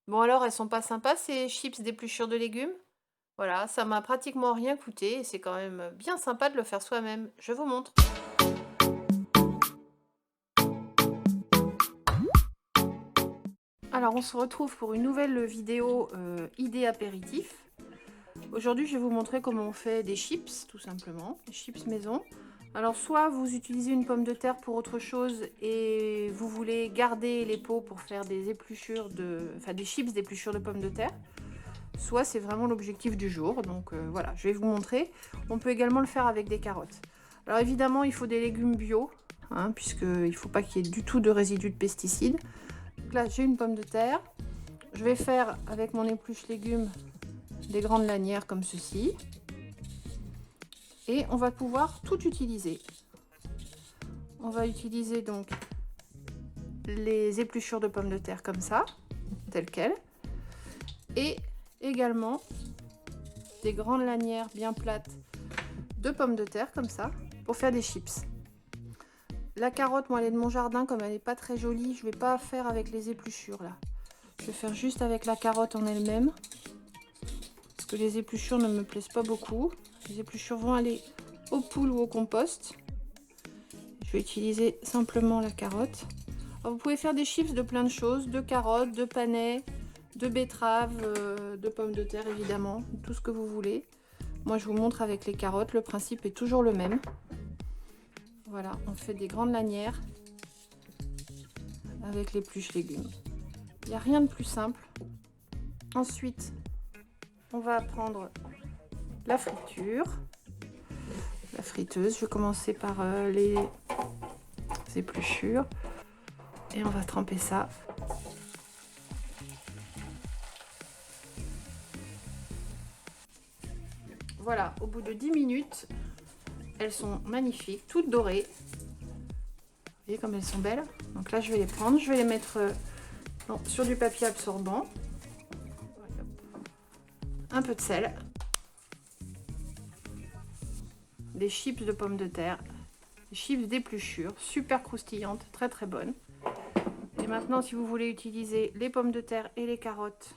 Bon alors, elles sont pas sympas ces chips d'épluchures de légumes? Voilà, ça m'a pratiquement rien coûté et c'est quand même bien sympa de le faire soi-même. Je vous montre. Alors on se retrouve pour une nouvelle vidéo idée apéritif. Aujourd'hui je vais vous montrer comment on fait des chips, tout simplement, des chips maison. Alors soit vous utilisez une pomme de terre pour autre chose et vous voulez garder les peaux pour faire des épluchures enfin des chips d'épluchures de pommes de terre. Soit c'est vraiment l'objectif du jour, donc voilà, je vais vous montrer. On peut également le faire avec des carottes. Alors évidemment, il faut des légumes bio, hein, puisqu'il ne faut pas qu'il y ait du tout de résidus de pesticides. Donc là, j'ai une pomme de terre. Je vais faire avec mon épluche légumes des grandes lanières comme ceci. Et on va pouvoir tout utiliser. On va utiliser donc les épluchures de pommes de terre comme ça, telles quelles. Et également des grandes lanières bien plates de pommes de terre comme ça pour faire des chips. La carotte, moi elle est de mon jardin, comme elle n'est pas très jolie, je vais pas faire avec les épluchures là. Je vais faire juste avec la carotte en elle-même parce que les épluchures ne me plaisent pas beaucoup. Les épluchures vont aller aux poules ou au compost. Je vais utiliser simplement la carotte. Alors, vous pouvez faire des chips de plein de choses, de carottes, de panais, de betteraves, de pommes de terre évidemment, tout ce que vous voulez. Moi je vous montre avec les carottes, le principe est toujours le même. Voilà, on fait des grandes lanières avec l'épluche légumes. Il n'y a rien de plus simple. Ensuite, on va prendre la friture, la friteuse. Je vais commencer par les épluchures et on va tremper ça. Voilà, au bout de 10 minutes, elles sont magnifiques, toutes dorées. Vous voyez comme elles sont belles. Donc là, je vais les prendre, je vais les mettre sur du papier absorbant. Un peu de sel. Des chips de pommes de terre. Des chips d'épluchures, super croustillantes, très très bonnes. Et maintenant, si vous voulez utiliser les pommes de terre et les carottes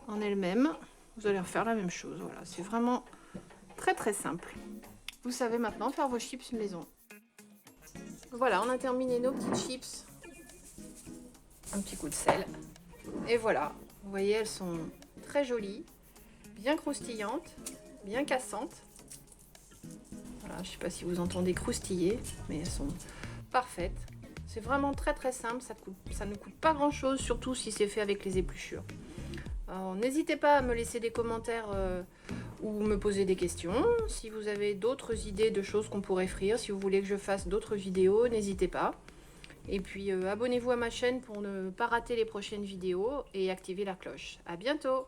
en elles-mêmes, vous allez refaire la même chose. Voilà, c'est vraiment très très simple. Vous savez maintenant faire vos chips maison. Voilà, on a terminé nos petites chips. Un petit coup de sel. Et voilà, vous voyez, elles sont très jolies, bien croustillantes, bien cassantes. Voilà, je ne sais pas si vous entendez croustiller, mais elles sont parfaites. C'est vraiment très très simple, ça ne coûte pas grand chose, surtout si c'est fait avec les épluchures. N'hésitez pas à me laisser des commentaires ou me poser des questions. Si vous avez d'autres idées de choses qu'on pourrait frire, si vous voulez que je fasse d'autres vidéos, n'hésitez pas. Et puis abonnez-vous à ma chaîne pour ne pas rater les prochaines vidéos et activez la cloche. À bientôt!